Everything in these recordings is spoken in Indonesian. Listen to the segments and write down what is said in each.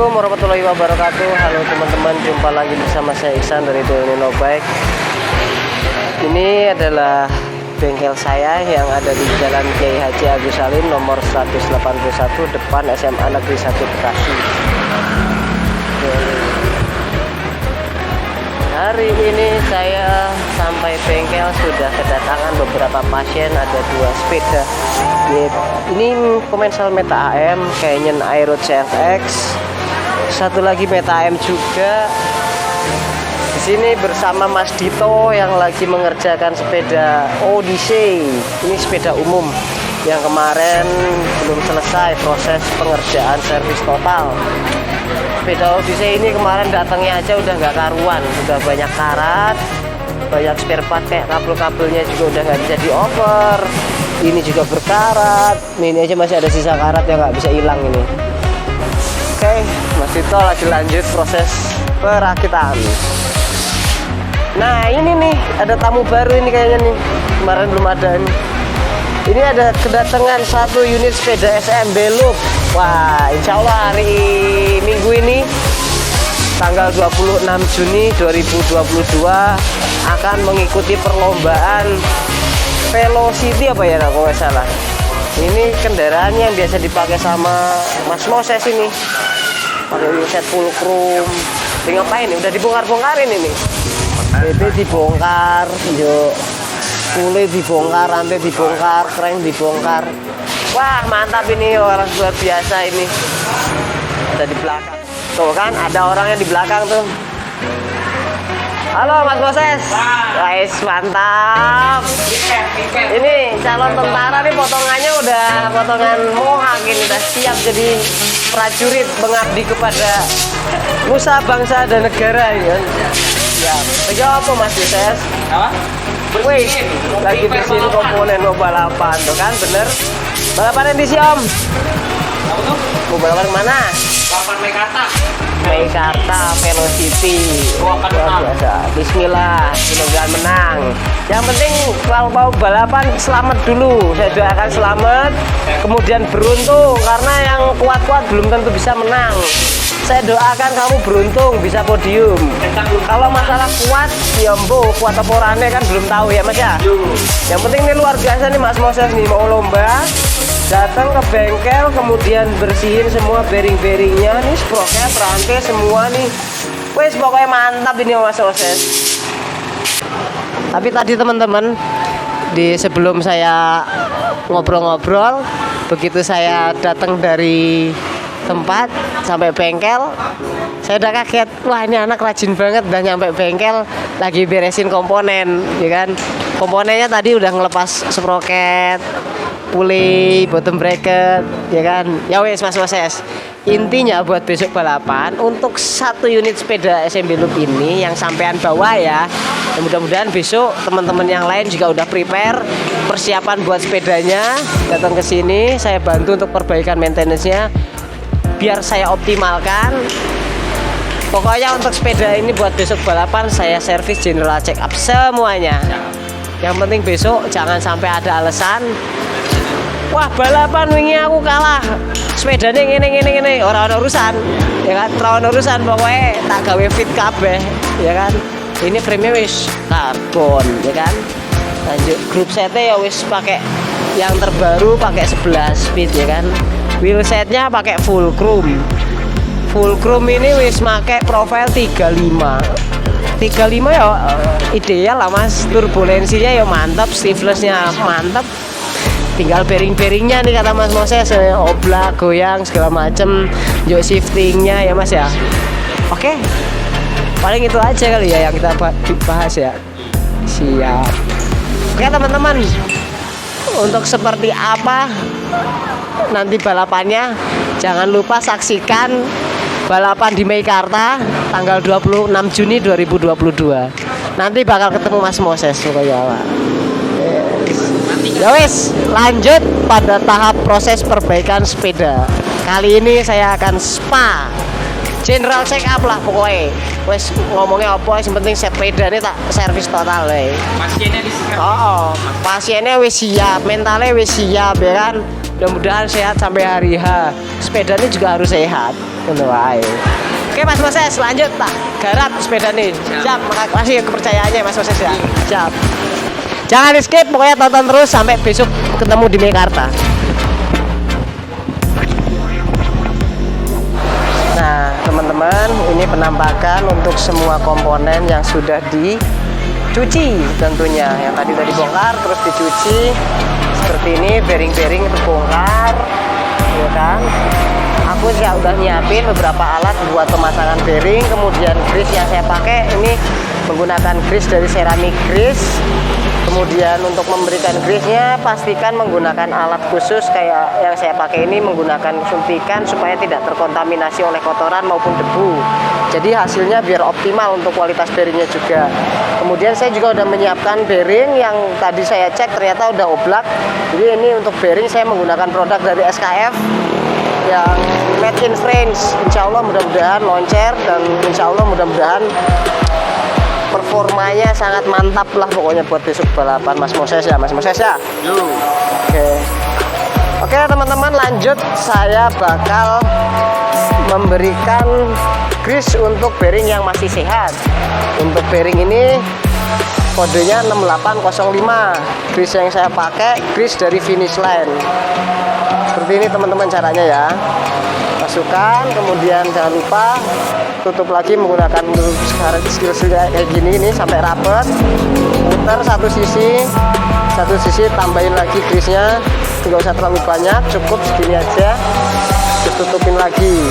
Assalamualaikum warahmatullahi wabarakatuh. Halo teman-teman, jumpa lagi bersama saya Iksan dari Nino Bike. Ini adalah bengkel saya yang ada di Jalan Kiai Haji Agus Salim nomor 181 depan SMA Negeri 1 Bekasi. Hari ini saya sampai bengkel sudah kedatangan beberapa pasien, ada 2 sepeda. Ini Comensal Meta AM, Canyon Aero CFX, satu lagi Meta AM juga. Di sini bersama Mas Dito yang lagi mengerjakan sepeda Odyssey. Ini sepeda umum yang kemarin belum selesai proses pengerjaan servis total. Sepeda Odyssey ini kemarin datangnya aja udah nggak karuan, udah banyak karat, banyak spare part, kayak kabel-kabelnya juga udah nggak bisa dioper. Ini juga berkarat. Ini aja masih ada sisa karat yang nggak bisa hilang ini. Oke, Mas Dito lagi lanjut proses perakitan. Nah ini nih ada tamu baru ini kayaknya nih, kemarin belum ada nih. Ini ada kedatangan 1 unit sepeda SMB Loop. Wah, insya Allah hari Minggu ini tanggal 26 Juni 2022 akan mengikuti perlombaan Velocity apa ya kalau nggak salah. Ini kendaraan yang biasa dipakai sama Mas Moses ini, pakai wheelset full chrome. Ini ngapain nih? Udah dibongkar-bongkarin ini. BB dibongkar, yuk. Kulit dibongkar, rantai dibongkar, crank dibongkar. Wah mantap ini, orang luar biasa ini. Ada di belakang. Tuh kan ada orangnya di belakang tuh. Halo Mas Moses. Guys, mantap. Ini calon tentara nih, potongannya udah potongan mohak ini, udah siap jadi prajurit mengabdi kepada nusa bangsa dan negara ini kan. Ya, jawab apa Mas Moses? Apa? Wih, lagi bersihin komponen mau balapan tuh kan, bener? Balapan yang di sini Om. Apa tuh? Mau balapan kemana? Balapan Meikarta. Meikarta Velocity. Luar biasa. Bismillah, mudah-mudahan menang. Yang penting kalau mau balapan selamat dulu. Saya doakan selamat, kemudian beruntung karena yang kuat-kuat belum tentu bisa menang. Saya doakan kamu beruntung bisa podium. Kalau masalah kuat, ya mbo, kuat apa orangnya kan belum tahu ya Mas ya. Yang penting ini luar biasa nih Mas Moses nih, mau lomba, datang ke bengkel, kemudian bersihin semua bearing-bearingnya, nih sprocket, rantai semua nih. Wes pokoknya mantap ini Mas Moses. Tapi tadi teman-teman, di sebelum saya ngobrol-ngobrol, begitu saya datang dari tempat sampai bengkel, saya udah kaget. Wah ini anak rajin banget, udah nyampe bengkel lagi beresin komponen ya kan. Komponennya tadi udah ngelepas sprocket, pulley, bottom bracket ya kan. Ya wes Mas Moses, intinya buat besok balapan untuk 1 unit sepeda SMB Loop ini yang sampean bawa ya, mudah-mudahan besok teman-teman yang lain juga udah prepare persiapan buat sepedanya, datang ke sini saya bantu untuk perbaikan maintenance-nya biar saya optimalkan. Pokoknya untuk sepeda ini buat besok balapan saya servis general check up semuanya. Yang penting besok jangan sampai ada alasan, wah balapan wingi aku kalah, sepedanya ngene orang urusan ya kan, orang urusan pokoknya tak gawe fit kabeh ya kan. Ini frame wis karbon ya kan. Lanjut grup setnya ya wis pakai yang terbaru, pakai 11 speed ya kan. Wheelsetnya pakai full chrome. Full chrome ini wis pakai profile 35 ya ideal lah Mas. Turbulensinya ya mantap, stiffnessnya mantap. Tinggal bearing-bearingnya nih kata Mas Moses, oblak, goyang segala macem, juga shiftingnya ya Mas ya. Oke, paling itu aja kali ya yang kita bahas ya. Siap. Oke teman-teman, untuk seperti apa nanti balapannya, jangan lupa saksikan balapan di Meikarta tanggal 26 Juni 2022. Nanti bakal ketemu Mas Moses pokoknya. Ya wes, lanjut pada tahap proses perbaikan sepeda. Kali ini saya akan spa, general check up lah pokoknya. Wes ngomongnya apa, yang penting sepeda ini tak servis total ya. Pasiennya disikat. Oh, pasiennya wes siap, mentalnya wes siap ya kan. Mudah-mudahan sehat sampai hari H. Sepeda ini juga harus sehat. Ngono wae. Oke Mas Moses, lanjut tak garap sepeda nih. Siap, makasih kepercayaannya Mas Moses ya. Siap. Jangan di skip, pokoknya tonton terus sampai besok ketemu di Mekarta. Nah, teman-teman, ini penampakan untuk semua komponen yang sudah dicuci tentunya. Yang tadi bongkar terus dicuci. Seperti ini, bearing-bearing terbongkar, ya kan? Aku juga udah nyiapin beberapa alat buat pemasangan bearing. Kemudian grease yang saya pakai ini menggunakan grease dari Ceramic Grease. Kemudian untuk memberikan grease-nya pastikan menggunakan alat khusus kayak yang saya pakai ini, menggunakan suntikan supaya tidak terkontaminasi oleh kotoran maupun debu. Jadi hasilnya biar optimal untuk kualitas bearingnya juga. Kemudian saya juga udah menyiapkan bearing yang tadi saya cek ternyata udah oblak. Jadi ini untuk bearing saya menggunakan produk dari SKF yang made in France. Insya Allah mudah-mudahan loncer dan insya Allah mudah-mudahan performanya sangat mantap lah pokoknya buat besok balapan Mas Moses ya. Oke teman-teman, lanjut saya bakal memberikan grease untuk bearing yang masih sehat. Untuk bearing ini kodenya 6805. Grease yang saya pakai grease dari Finish Line. Seperti ini teman-teman caranya ya. Masukkan, kemudian jangan lupa tutup lagi menggunakan skill kayak gini nih sampai rapet. Putar satu sisi tambahin lagi grease-nya, nggak usah terlalu banyak, cukup segini aja. Terus tutupin lagi.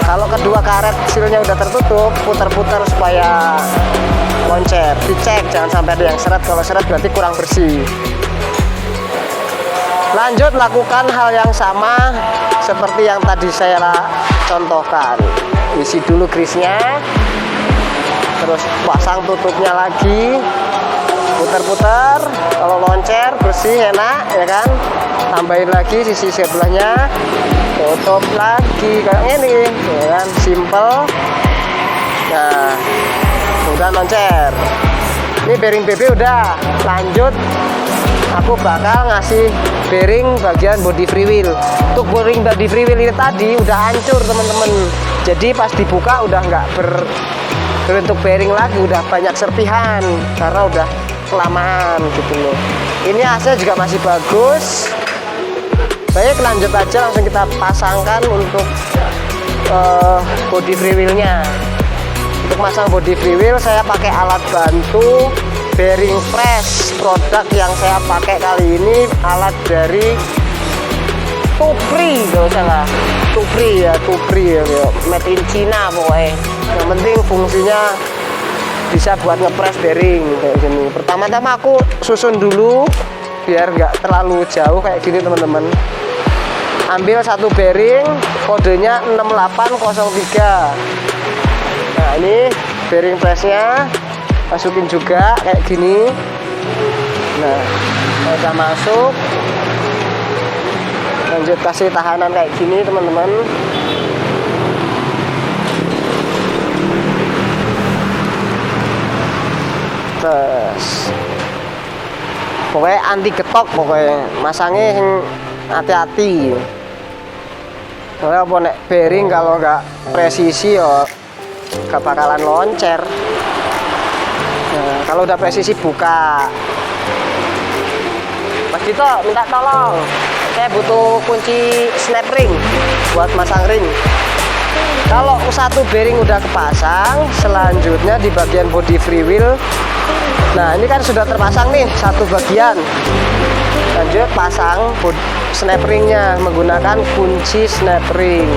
Kalau kedua karet sealnya udah tertutup, putar-putar supaya loncer. Dicek jangan sampai ada yang seret, kalau seret berarti kurang bersih. Lanjut lakukan hal yang sama seperti yang tadi saya contohkan. Isi dulu grease-nya, terus pasang tutupnya lagi, putar-putar. Kalau loncer bersih enak ya kan. Tambahin lagi sisi sebelahnya, tutup lagi kayak ini ya kan, simple. Nah udah loncer. Ini bearing BB udah. Lanjut aku bakal ngasih bearing bagian body freewheel. Untuk bearing body freewheel ini tadi udah hancur teman-teman. Jadi pas dibuka udah nggak berbentuk bearing lagi, udah banyak serpihan karena udah kelamaan gitu loh. Ini AC juga masih bagus. Baik, lanjut aja langsung kita pasangkan untuk body freewheelnya. Untuk masang body freewheel saya pakai alat bantu bearing press. Produk yang saya pakai kali ini alat dari Tupri, gak usah lah, Tupri ya, made in China pokoknya. Yang penting fungsinya bisa buat ngepres bearing kayak gini. Pertama-tama aku susun dulu biar nggak terlalu jauh kayak gini teman-teman. Ambil satu bearing, kodenya 6803. Nah ini bearing pressnya, masukin juga kayak gini. Nah udah masuk, lanjut kasih tahanan kayak gini teman-teman. Terus pokoknya anti getok, pokoknya masangnya yang hati-hati. Soalnya apa nek bearing kalau nggak presisi ya gak bakalan loncer. Nah, kalau udah presisi buka. Mas Dito minta tolong, saya butuh kunci snap ring buat masang ring. Kalau satu bearing udah kepasang, selanjutnya di bagian body freewheel. Nah ini kan sudah terpasang nih satu bagian. Lanjut pasang snap ringnya menggunakan kunci snap ring.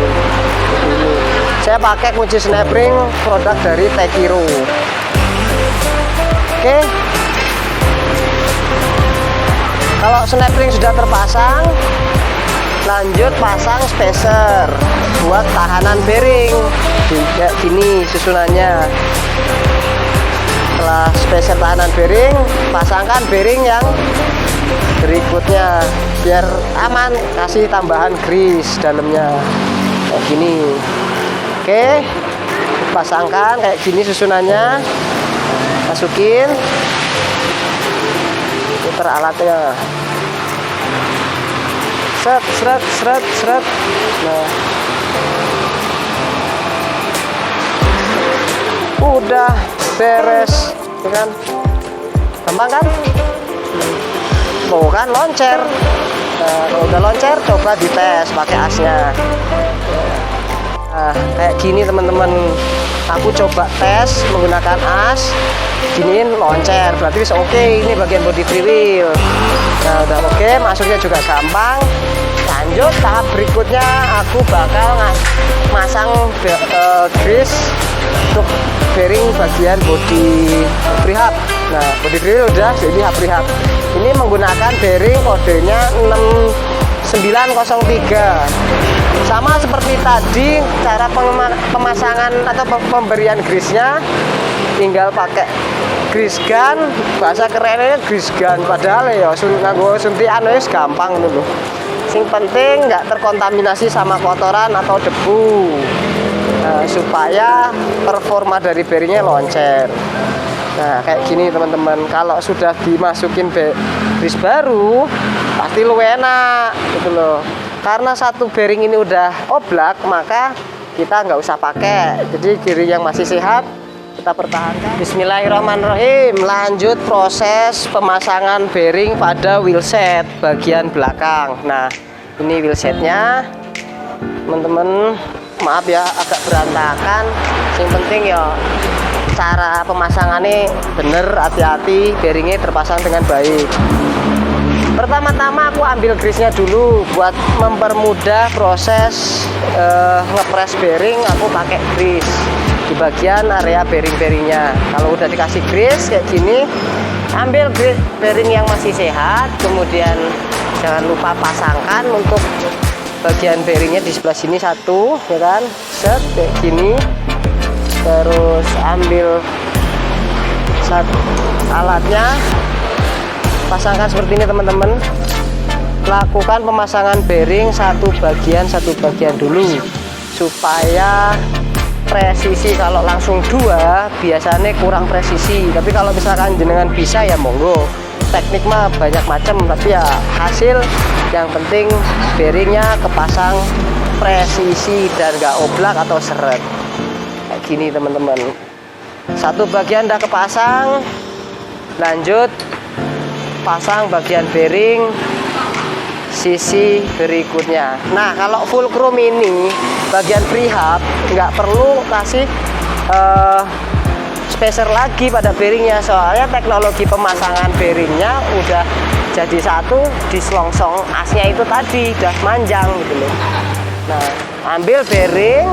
Saya pakai kunci snap ring produk dari Tekiro. Oke. Kalau snap ring sudah terpasang, lanjut pasang spacer buat tahanan bearing. Kayak gini susunannya. Setelah spacer tahanan bearing, pasangkan bearing yang berikutnya biar aman, kasih tambahan grease dalamnya kayak gini. Oke, pasangkan kayak gini susunannya, masukin, putar alatnya, seret. Nah beres, ya kan? Gampang kan? Tuh kan loncer. Nah, kalau udah loncer, coba dites pakai asnya. Nah, kayak gini teman-teman. Aku coba tes menggunakan as, giniin loncer, berarti bisa oke. Ini bagian body freewheel. Nah, udah oke, masuknya juga gampang. Lanjut tahap berikutnya, aku bakal masang grease untuk bearing bagian body prehab. Nah, body freewheel udah, jadi hub prehab. Ini menggunakan bearing kodenya 6903. Sama seperti tadi, cara pemasangan atau pemberian grease-nya tinggal pakai grease gun, bahasa kerennya grease gun. Padahal ya nganggo suntikan wis gampang dulu. Sing penting nggak terkontaminasi sama kotoran atau debu. Nah, supaya performa dari bearingnya loncer. Nah, kayak gini teman-teman. Kalau sudah dimasukin grease baru, pasti lu enak gitu loh. Karena satu bearing ini udah oblak, maka kita nggak usah pakai. Jadi kiri yang masih sehat kita pertahankan. Bismillahirrahmanirrahim. Lanjut proses pemasangan bearing pada wheelset bagian belakang. Nah, ini wheelsetnya, teman-teman. Maaf ya agak berantakan. Yang penting ya cara pemasangannya bener, hati-hati, bearingnya terpasang dengan baik. Pertama-tama aku ambil grease-nya dulu buat mempermudah proses ngepres bearing. Aku pakai grease di bagian area bearing-bearingnya. Kalau udah dikasih grease kayak gini, ambil bearing yang masih sehat, kemudian jangan lupa pasangkan untuk bagian bearingnya di sebelah sini satu, ya kan? Set kayak gini. Terus ambil satu alatnya, pasangkan seperti ini teman-teman. Lakukan pemasangan bearing satu bagian dulu supaya presisi. Kalau langsung dua biasanya kurang presisi, tapi kalau misalkan jenengan bisa ya monggo. Teknik mah banyak macam, tapi ya hasil yang penting bearingnya kepasang presisi dan gak oblak atau seret kayak gini teman-teman. Satu bagian udah kepasang, lanjut pasang bagian bearing sisi berikutnya. Nah, kalau full chrome ini bagian prehab nggak perlu kasih spacer lagi pada bearingnya, soalnya teknologi pemasangan bearingnya udah jadi satu di selongsong asnya itu tadi udah manjang gitu loh. Nah, ambil bearing,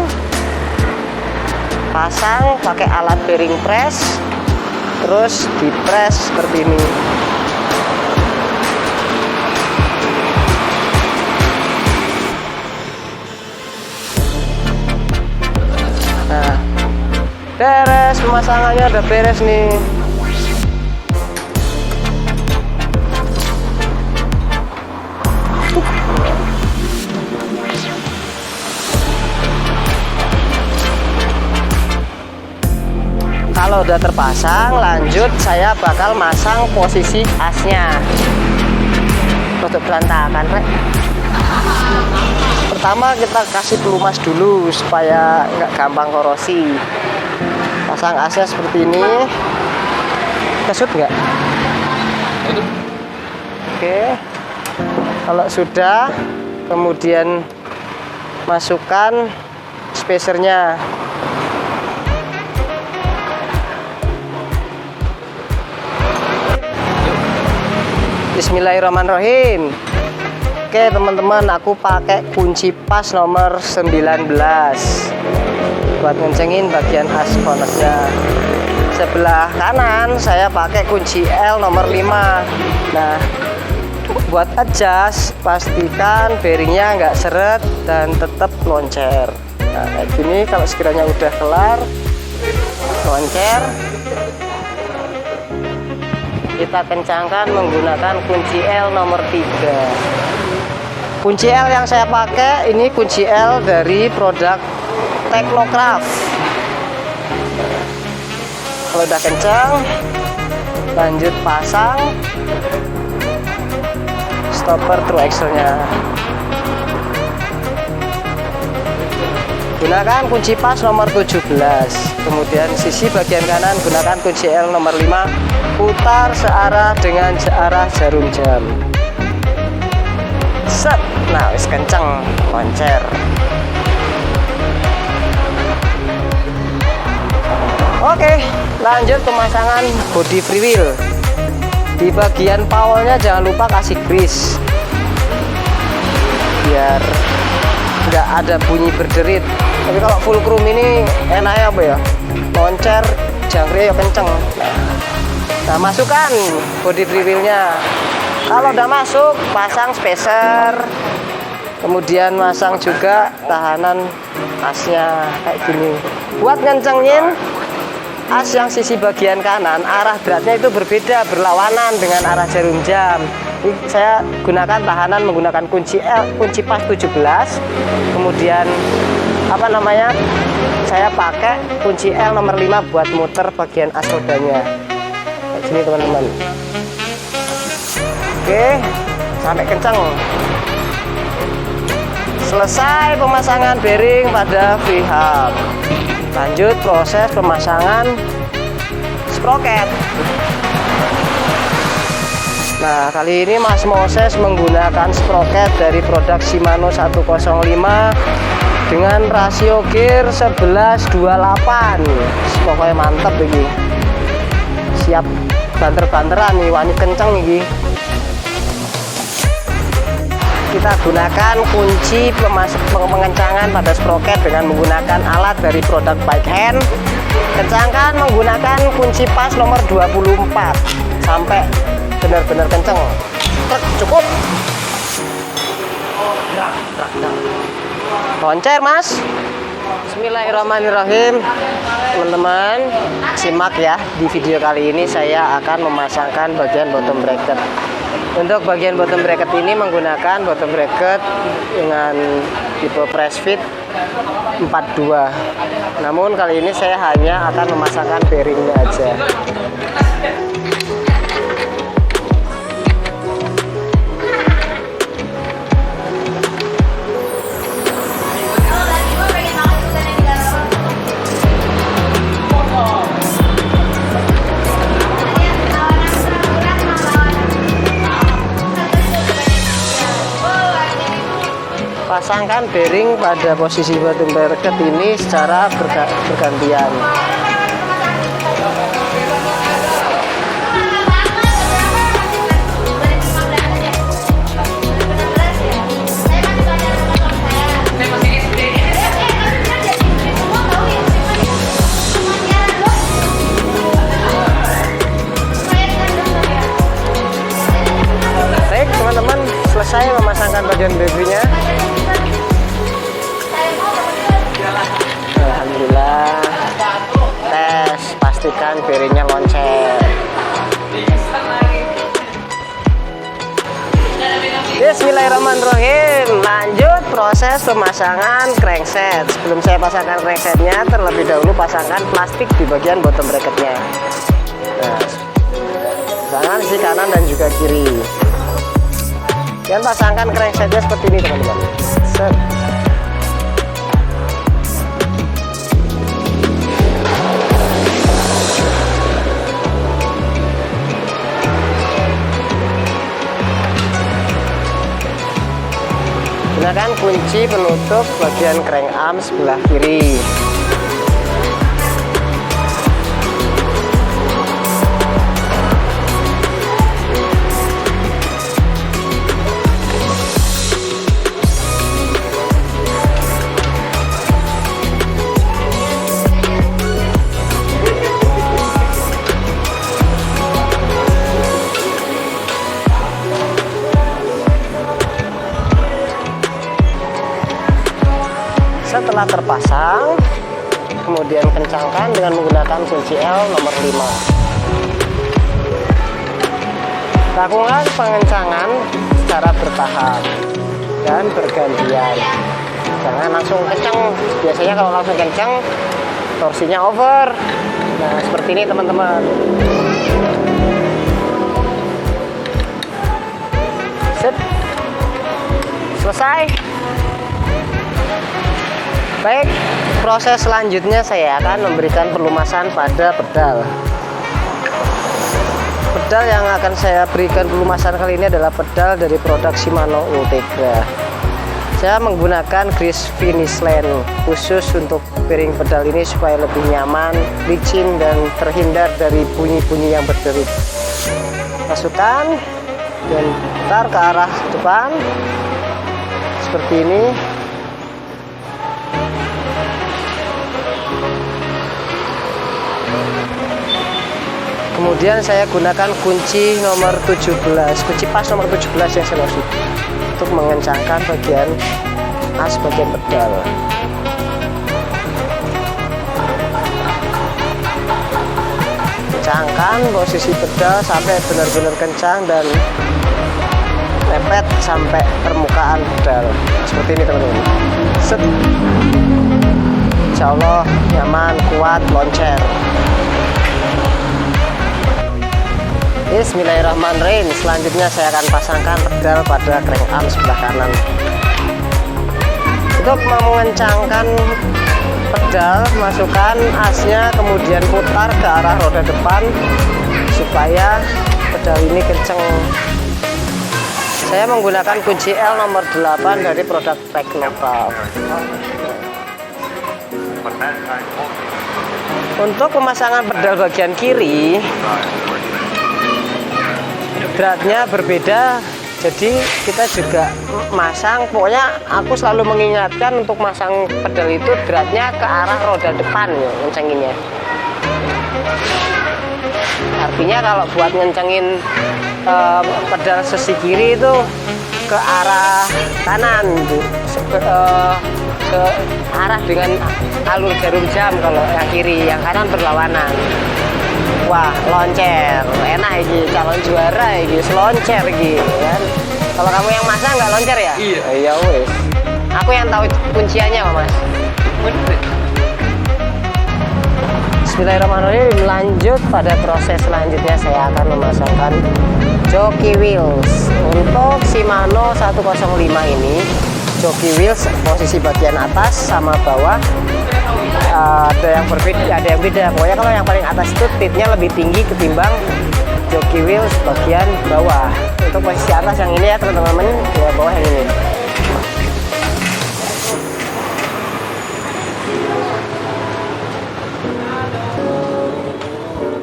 pasang pakai alat bearing press, terus dipres seperti ini. Nah, beres pemasangannya, udah beres nih. Kalau udah terpasang, lanjut saya bakal masang posisi asnya. Untuk berantakan, Rek. Pertama kita kasih pelumas dulu supaya nggak gampang korosi. Pasang asnya seperti ini. Kesut nggak? Oke. Kalau sudah, kemudian masukkan spacernya. Bismillahirrahmanirrahim. Oke teman-teman, aku pakai kunci pas nomor 19 buat ngencengin bagian as bonusnya. Sebelah kanan saya pakai kunci L nomor 5. Nah, buat adjust pastikan bearingnya nggak seret dan tetap loncer. Nah, kayak gini. Kalau sekiranya udah kelar loncer, kita kencangkan menggunakan kunci L nomor 3. Kunci L yang saya pakai ini kunci L dari produk Technocraft. Kalau udah kencang, lanjut pasang stopper true axle-nya. gunakan kunci pas nomor 17. Kemudian sisi bagian kanan gunakan kunci L nomor 5, putar searah dengan arah jarum jam. Set. Nah, wis kenceng, koncer. Oke, lanjut pemasangan body freewheel. Di bagian powelnya jangan lupa kasih grease biar nggak ada bunyi berderit. Tapi kalau full chrome ini enaknya apa ya, loncer jangkrik ya kenceng. Nah, masukkan body freewheelnya. Kalau udah masuk, pasang spacer, kemudian masang juga tahanan asnya kayak gini. Buat ngencengin as yang sisi bagian kanan, arah beratnya itu berbeda, berlawanan dengan arah jarum jam. Ini saya gunakan tahanan menggunakan kunci L, kunci pas 17. Kemudian saya pakai kunci L nomor 5 buat muter bagian as rodanya. Kayak gini teman-teman. Oke, sampai kencang. Selesai pemasangan bearing pada V-hub. Lanjut proses pemasangan sprocket. Nah, kali ini Mas Moses menggunakan sprocket dari produk Shimano 105 dengan rasio gear 11:28. Pokoknya mantep ini. Siap banter-banteran nih, wani kenceng nih. Kita gunakan kunci pengencangan pada sprocket dengan menggunakan alat dari produk Bike Hand. Kencangkan menggunakan kunci pas nomor 24 sampai benar-benar kenceng. Cukup. Loncer, Mas. Bismillahirrahmanirrahim. Teman-teman, simak ya. Di video kali ini saya akan memasangkan bagian bottom bracket. Untuk bagian bottom bracket ini menggunakan bottom bracket dengan tipe press fit 42. Namun kali ini saya hanya akan memasangkan bearingnya aja. Pasangkan bearing pada posisi bottom bracket ini secara bergantian. Baik teman-teman, selesai memasangkan bagian bearingnya. Alhamdulillah. Tes, pastikan bearingnya loncer. Bismillahirrahmanirrahim. Lanjut proses pemasangan crankset. Sebelum saya pasangkan cranksetnya, terlebih dahulu pasangkan plastik di bagian bottom bracketnya. Nah, pasangkan sisi kanan dan juga kiri. Dan pasangkan cranksetnya seperti ini teman-teman. Set. Gunakan kunci penutup bagian crank arm sebelah kiri. Setelah terpasang, kemudian kencangkan dengan menggunakan kunci L nomor 5. Lakukan pengencangan secara bertahap dan bergantian. Jangan langsung kencang. Biasanya kalau langsung kencang, torsinya over. Nah, seperti ini teman-teman. Sip. Selesai. Baik, proses selanjutnya saya akan memberikan pelumasan pada pedal. Pedal yang akan saya berikan pelumasan kali ini adalah pedal dari produk Shimano Ultegra. Saya menggunakan grease finish line khusus untuk bearing pedal ini supaya lebih nyaman, licin, dan terhindar dari bunyi-bunyi yang berderu. Masukkan dan putar ke arah depan seperti ini. Kemudian saya gunakan kunci nomor 17, kunci pas nomor 17 yang saya maksud, untuk mengencangkan bagian as bagian pedal. Kencangkan posisi pedal sampai benar-benar kencang dan mepet sampai permukaan pedal. Seperti ini teman-teman. Set. Insya Allah nyaman, kuat, loncer. Bismillahirrahmanirrahim. Selanjutnya saya akan pasangkan pedal pada crank arm sebelah kanan. Untuk mengencangkan pedal, masukkan asnya, kemudian putar ke arah roda depan supaya pedal ini kenceng. Saya menggunakan kunci L nomor 8 dari produk Teknoval. Untuk pemasangan pedal bagian kiri, beratnya berbeda, jadi kita juga masang, pokoknya aku selalu mengingatkan untuk masang pedal itu beratnya ke arah roda depan ya, ngencenginnya. Artinya kalau buat ngencengin pedal sisi kiri itu ke arah kanan gitu. Ke arah dengan alur jarum jam kalau yang kiri, yang kanan berlawanan. Wah, loncer, enak ini, calon juara ini, seloncer gitu kan. Kalau kamu yang masang nggak loncer ya? Iya. Iya wes. Aku yang tahu kunciannya Mas. Bismillahirrahmanirrahim. Lanjut pada proses selanjutnya saya akan memasangkan joki wheels. Untuk Shimano 105 ini, joki wheels posisi bagian atas sama bawah ada yang berbeda, ada yang beda. Pokoknya kalau yang paling atas itu tipnya lebih tinggi ketimbang joki wheels bagian bawah. Untuk posisi atas yang ini ya teman-teman, ya bawah yang ini.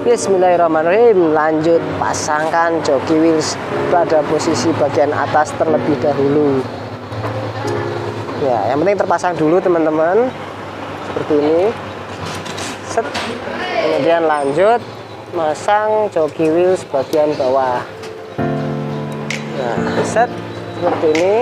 Bismillahirrahmanirrahim. Lanjut pasangkan joki wheels pada posisi bagian atas terlebih dahulu. Ya, yang penting terpasang dulu teman-teman. Seperti ini. Set. Kemudian lanjut masang joki wheels bagian bawah. Nah, set seperti ini.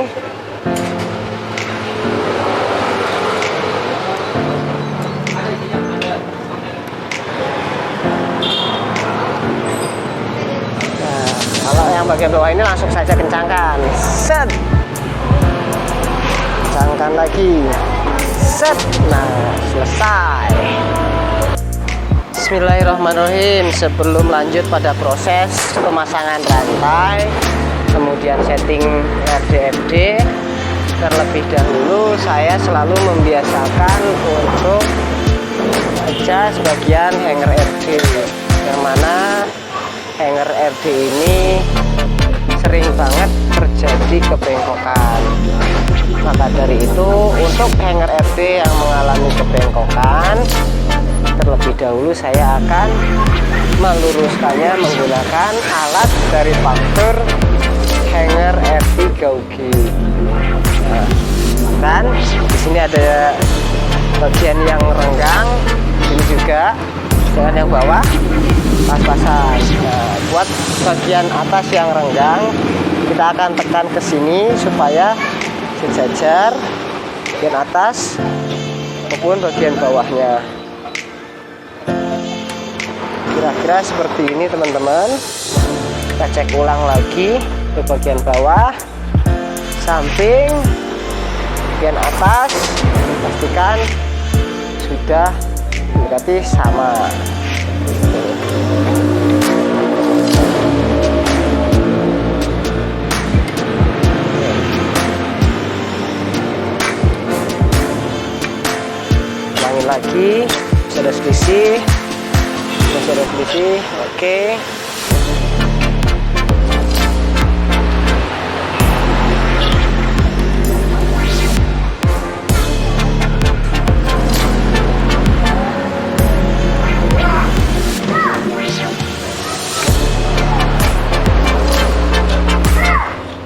Nah, kalau yang bagian bawah ini langsung saja kencangkan. Set. Kencangkan lagi. Set. Nah, selesai. Bismillahirrahmanirrahim. Sebelum lanjut pada proses pemasangan rantai, kemudian setting RDFD, terlebih dahulu saya selalu membiasakan untuk adjust bagian hanger RD, yang mana hanger RD ini sering banget terjadi kebengkokan. Maka dari itu, untuk hanger RD yang mengalami kebengkokan, terlebih dahulu saya akan meluruskannya menggunakan alat dari faktor hanger RD Gauge. Nah, kan di sini ada bagian yang renggang, ini juga dengan yang bawah pas-pasan. Nah, buat bagian atas yang renggang, kita akan tekan ke sini supaya sejajar bagian atas maupun bagian bawahnya. Kira-kira seperti ini teman-teman. Kita cek ulang lagi ke bagian bawah, samping, bagian atas, pastikan sudah mendekati sama. lagi, masih ada selisih, oke.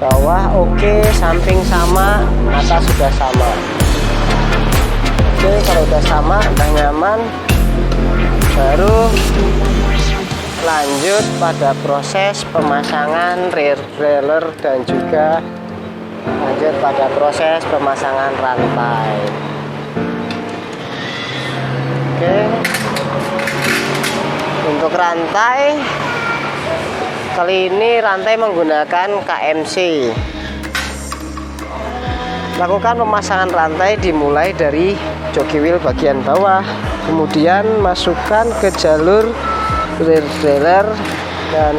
Bawah oke, samping sama, atas sudah sama. Oke, kalau udah sama, udah nyaman, baru lanjut pada proses pemasangan rear derailleur dan juga lanjut pada proses pemasangan rantai. Oke, untuk rantai kali ini rantai menggunakan KMC. Lakukan pemasangan rantai dimulai dari joki wheel bagian bawah, kemudian masukkan ke jalur rear derailleur dan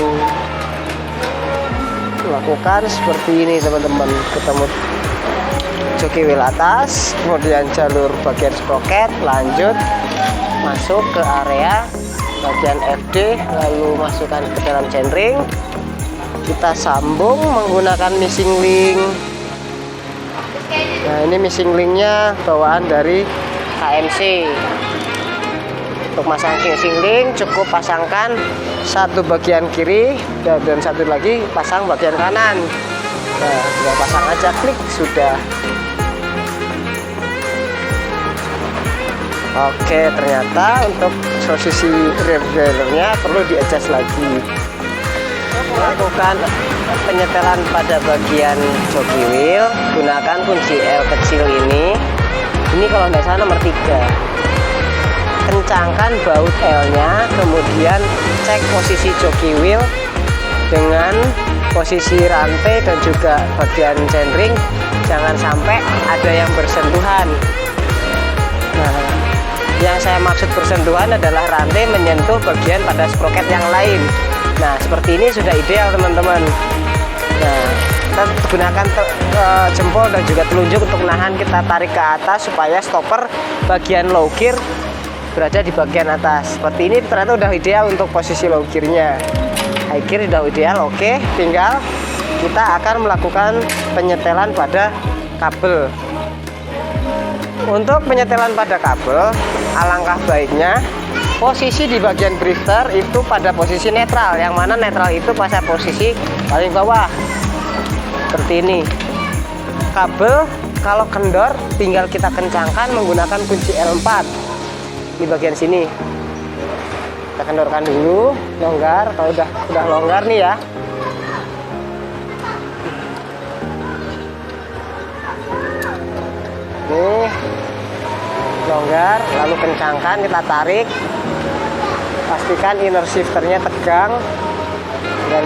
lakukan seperti ini teman-teman. Ketemu joki wheel atas, kemudian jalur bagian sproket, lanjut masuk ke area bagian FD, lalu masukkan ke dalam chainring. Kita sambung menggunakan missing link. Nah, ini missing linknya bawaan dari KMC. Untuk masang missing link cukup pasangkan satu bagian kiri dan satu lagi pasang bagian kanan. Nah, tinggal pasang aja, klik sudah. Oke, ternyata untuk posisi rear derailleur-nya perlu di-adjust lagi. Lakukan penyetelan pada bagian joki wheel, gunakan kunci L kecil ini. Ini kalau nggak salah nomor 3. Kencangkan baut L-nya, kemudian cek posisi joki wheel dengan posisi rantai dan juga bagian chainring. Jangan sampai ada yang bersentuhan. Nah, yang saya maksud bersentuhan adalah rantai menyentuh bagian pada sproket yang lain. Nah, seperti ini sudah ideal teman-teman. Nah, kita gunakan jempol dan juga telunjuk untuk menahan, kita tarik ke atas supaya stopper bagian low gear berada di bagian atas. Seperti ini ternyata udah ideal untuk posisi low gearnya. High gear sudah ideal, oke. Tinggal kita akan melakukan penyetelan pada kabel. Untuk penyetelan pada kabel, alangkah baiknya posisi di bagian drifter itu pada posisi netral, yang mana netral itu pada posisi paling bawah seperti ini. Kabel kalau kendor tinggal kita kencangkan menggunakan kunci L4 di bagian sini. Kita kendorkan dulu, longgar. Kalau udah longgar nih ya, nih longgar, lalu kencangkan, kita tarik, pastikan inner shifternya tegang dan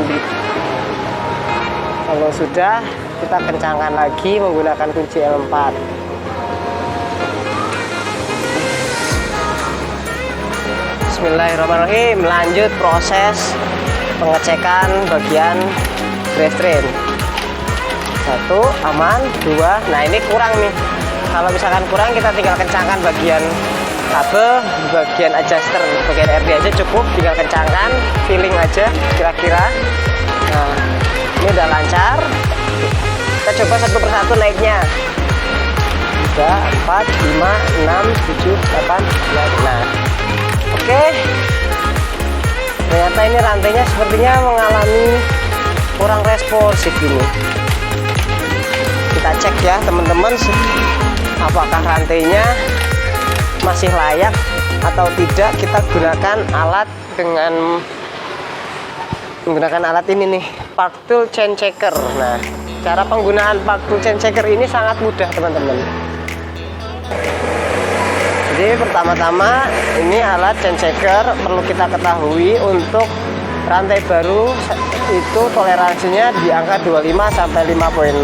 kalau sudah kita kencangkan lagi menggunakan kunci L4. Bismillahirrahmanirrahim. Lanjut proses pengecekan bagian drivetrain. 1 aman, 2. Nah, ini kurang nih. Kalau misalkan kurang, kita tinggal kencangkan bagian kabel, bagian adjuster, bagian RD aja cukup, tinggal kencangkan, feeling aja kira-kira. Nah, ini udah lancar. Kita coba satu persatu naiknya. 3, 4, 5, 6, 7, 8, 9. Nah, oke. Ternyata ini rantainya sepertinya mengalami kurang responsif ini. Kita cek ya teman-teman, apakah rantainya masih layak atau tidak. Kita gunakan alat dengan menggunakan alat ini nih, Park Tool Chain Checker. Nah, cara penggunaan Park Tool Chain Checker ini sangat mudah teman-teman. Jadi pertama-tama ini alat chain checker perlu kita ketahui untuk rantai baru itu toleransinya di angka 25 sampai 5.0.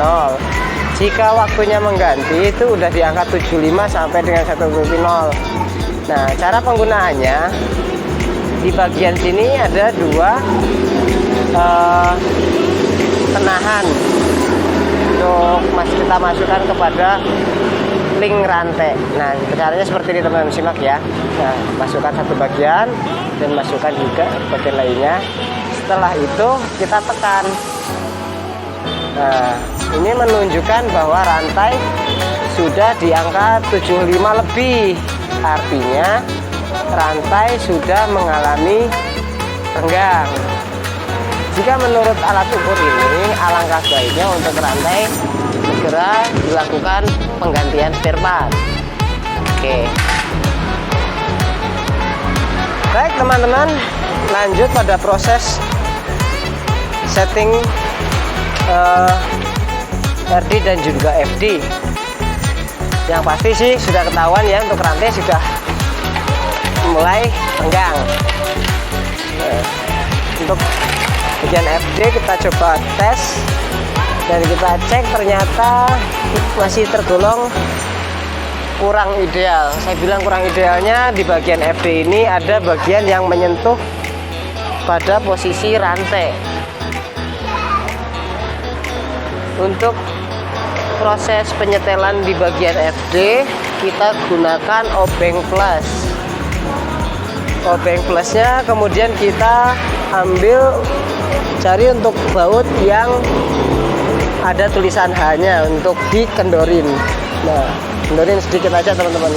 Jika waktunya mengganti itu udah di angka 75 sampai dengan 1.0. Nah, cara penggunaannya di bagian sini ada 2 penahan untuk kita masukkan kepada link rantai. Nah, caranya seperti ini teman-teman, simak ya. Nah, masukkan satu bagian dan masukkan juga bagian lainnya. Setelah itu kita tekan. Nah, ini menunjukkan bahwa rantai sudah di angka 75 lebih. Artinya rantai sudah mengalami renggang. Jika menurut alat ukur ini, alangkah baiknya untuk rantai segera dilakukan penggantian spare part. Oke. Baik teman-teman, lanjut pada proses setting RD dan juga FD. Yang pasti sih sudah ketahuan ya, untuk rantai sudah mulai renggang. Untuk bagian FD kita coba tes dan kita cek, ternyata masih tergolong kurang ideal. Saya bilang kurang idealnya di bagian FD ini ada bagian yang menyentuh pada posisi rantai. Untuk proses penyetelan di bagian FD kita gunakan obeng plus. Obeng plusnya kemudian kita ambil, cari untuk baut yang ada tulisan H-nya untuk dikendorin. Nah, kendorin sedikit aja teman-teman.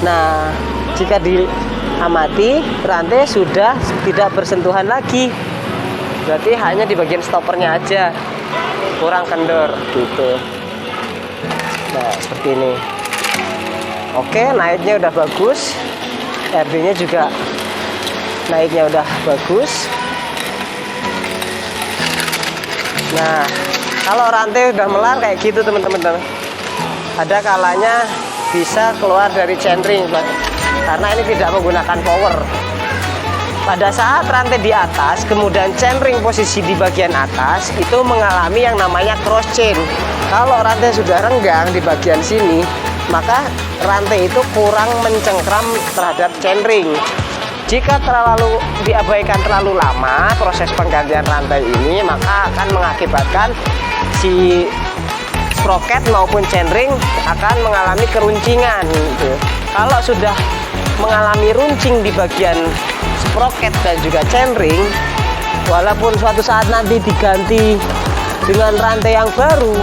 Nah, jika diamati rantai sudah tidak bersentuhan lagi, berarti hanya di bagian stoppernya aja kurang kendor gitu. Nah, seperti ini. Oke, naiknya udah bagus, RD-nya juga naiknya udah bagus. Nah, kalau rantai udah melar kayak gitu teman-teman, ada kalanya bisa keluar dari chainring karena ini tidak menggunakan power. Pada saat rantai di atas, kemudian chainring posisi di bagian atas itu mengalami yang namanya cross chain. Kalau rantai sudah renggang di bagian sini, maka rantai itu kurang mencengkram terhadap chainring. Jika terlalu diabaikan terlalu lama proses penggantian rantai ini, maka akan mengakibatkan si sprocket maupun chainring akan mengalami keruncingan gitu. Kalau sudah mengalami runcing di bagian sprocket dan juga chainring, walaupun suatu saat nanti diganti dengan rantai yang baru,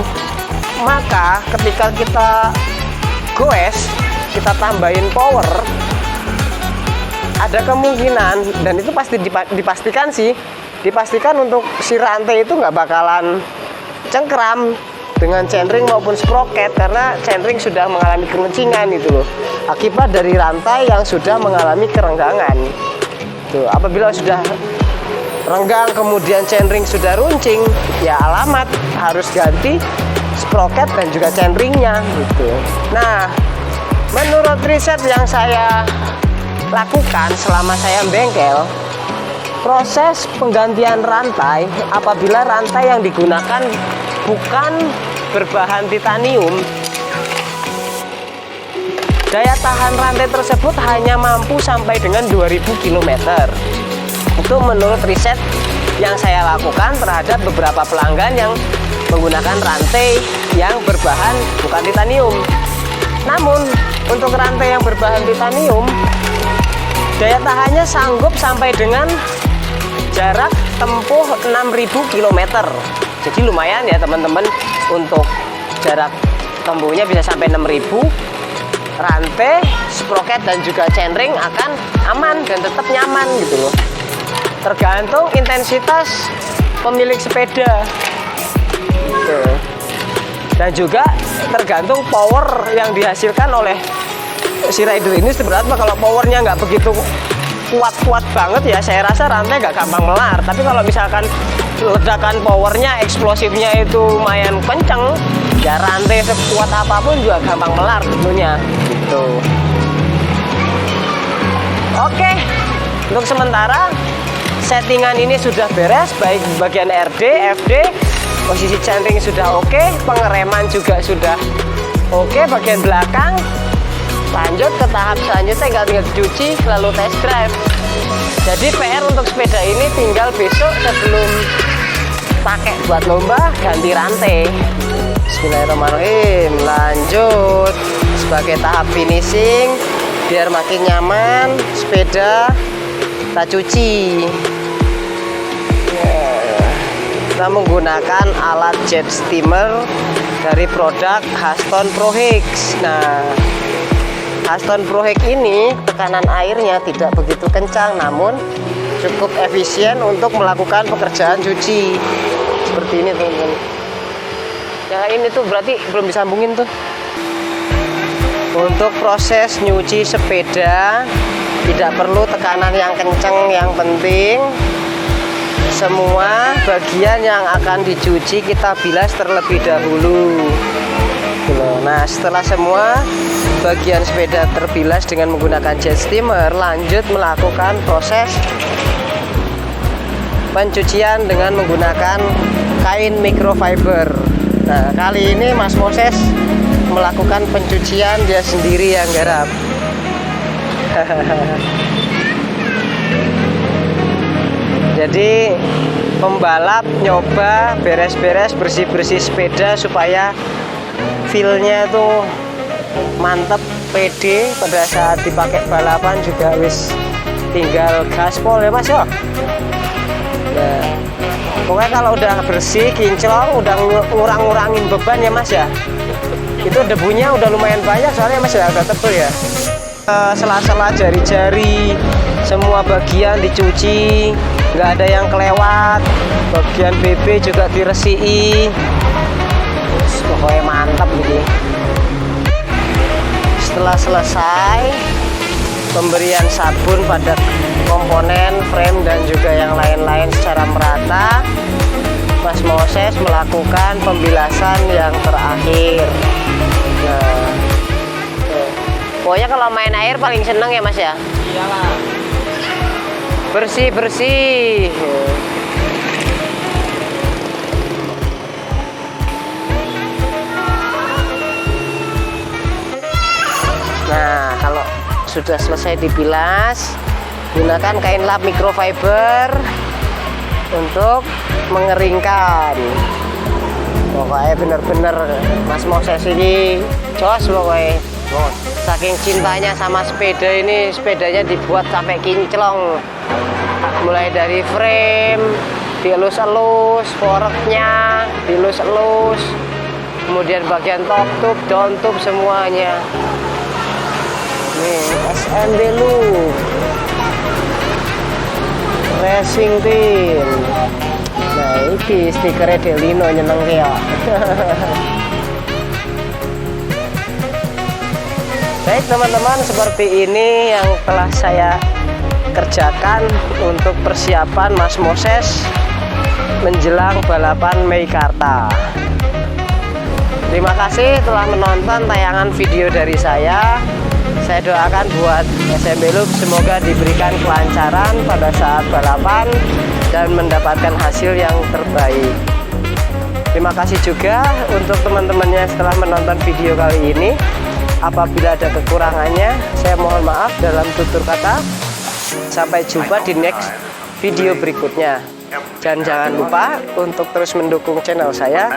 maka ketika kita goes, kita tambahin power, ada kemungkinan, dan itu pasti dipastikan untuk si rantai itu nggak bakalan cengkram dengan chainring maupun sprocket, karena chainring sudah mengalami keruncingan itu loh, akibat dari rantai yang sudah mengalami kerenggangan. Tuh, apabila sudah renggang kemudian chainring sudah runcing, ya alamat harus ganti sprocket dan juga chainringnya gitu. Nah, menurut riset yang saya lakukan selama saya bengkel, proses penggantian rantai apabila rantai yang digunakan bukan berbahan titanium, daya tahan rantai tersebut hanya mampu sampai dengan 2000 km. Itu menurut riset yang saya lakukan terhadap beberapa pelanggan yang menggunakan rantai yang berbahan bukan titanium. Namun untuk rantai yang berbahan titanium, daya tahannya sanggup sampai dengan jarak tempuh 6000 km. Jadi lumayan ya teman-teman, untuk jarak tempuhnya bisa sampai 6000. Rantai, sprocket dan juga chainring akan aman dan tetap nyaman gitu loh. Tergantung intensitas pemilik sepeda gitu. Dan juga tergantung power yang dihasilkan oleh si rider ini seberapa. Kalau powernya nggak begitu kuat-kuat banget ya, saya rasa rantai nggak gampang melar. Tapi kalau misalkan ledakan powernya, eksplosifnya itu lumayan kenceng, ya rantai sekuat apapun juga gampang melar tentunya gitu. Oke, untuk sementara settingan ini sudah beres, baik bagian RD, FD, posisi chainring sudah oke, pengereman juga sudah oke, bagian belakang. Lanjut ke tahap selanjutnya, tinggal dicuci lalu test drive. Jadi PR untuk sepeda ini tinggal besok sebelum pakai buat lomba ganti rantai. Bismillahirrahmanirrahim. Lanjut sebagai tahap finishing biar makin nyaman sepeda kita cuci. Kita menggunakan alat jet steamer dari produk Haston ProHex. Nah, Haston ProHex ini tekanan airnya tidak begitu kencang, namun cukup efisien untuk melakukan pekerjaan cuci. Seperti ini teman-teman. Yang ini tuh berarti belum disambungin tuh. Untuk proses nyuci sepeda tidak perlu tekanan yang kencang, yang penting semua bagian yang akan dicuci kita bilas terlebih dahulu. Nah, setelah semua bagian sepeda terbilas dengan menggunakan jet steamer, lanjut melakukan proses pencucian dengan menggunakan kain microfiber. Nah, kali ini Mas Moses melakukan pencucian dia sendiri yang garap. Jadi pembalap nyoba beres-beres bersih-bersih sepeda supaya feel-nya tuh mantep, pede pada saat dipakai balapan juga wis tinggal gaspol ya Mas ya. Nah, pokoknya kalau udah bersih, kinclong, udah ngurang-ngurangin beban ya Mas ya. Itu debunya udah lumayan banyak soalnya Mas ya, udah tebel ya. Sela-sela jari-jari semua bagian dicuci, nggak ada yang kelewat. Bagian BB juga diresiki. Pokoknya mantap gitu. Setelah selesai pemberian sabun pada komponen frame dan juga yang lain-lain secara merata, Mas Moses melakukan pembilasan yang terakhir. Nah, pokoknya kalau main air paling seneng ya Mas ya. Iyalah. Bersih-bersih. Nah, kalau sudah selesai dibilas, gunakan kain lap microfiber untuk mengeringkan. Pokoknya bener-bener Mas Moses ini jos pokoknya. Saking cintanya sama sepeda ini, sepedanya dibuat sampai kinclong. Mulai dari frame dielus-elus, foreknya dielus-elus, kemudian bagian top tube, down tube semuanya. Nih, SMB Loop Racing Team. Nah, ini stikernya Delino nyeneng ya. Baik teman-teman, seperti ini yang telah saya kerjakan untuk persiapan Mas Moses menjelang balapan Meikarta. Terima kasih telah menonton tayangan video dari saya. Saya doakan buat SMB Loop semoga diberikan kelancaran pada saat balapan dan mendapatkan hasil yang terbaik. Terima kasih juga untuk teman-temannya setelah menonton video kali ini. Apabila ada kekurangannya, saya mohon maaf dalam tutur kata. Sampai jumpa di next video berikutnya. Dan jangan lupa untuk terus mendukung channel saya.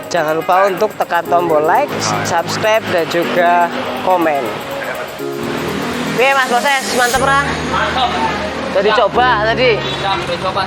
Jangan lupa untuk tekan tombol like, subscribe, dan juga komen. Oke Mas Moses, mantep lah. Mantap. Tadi coba tadi. Udah coba.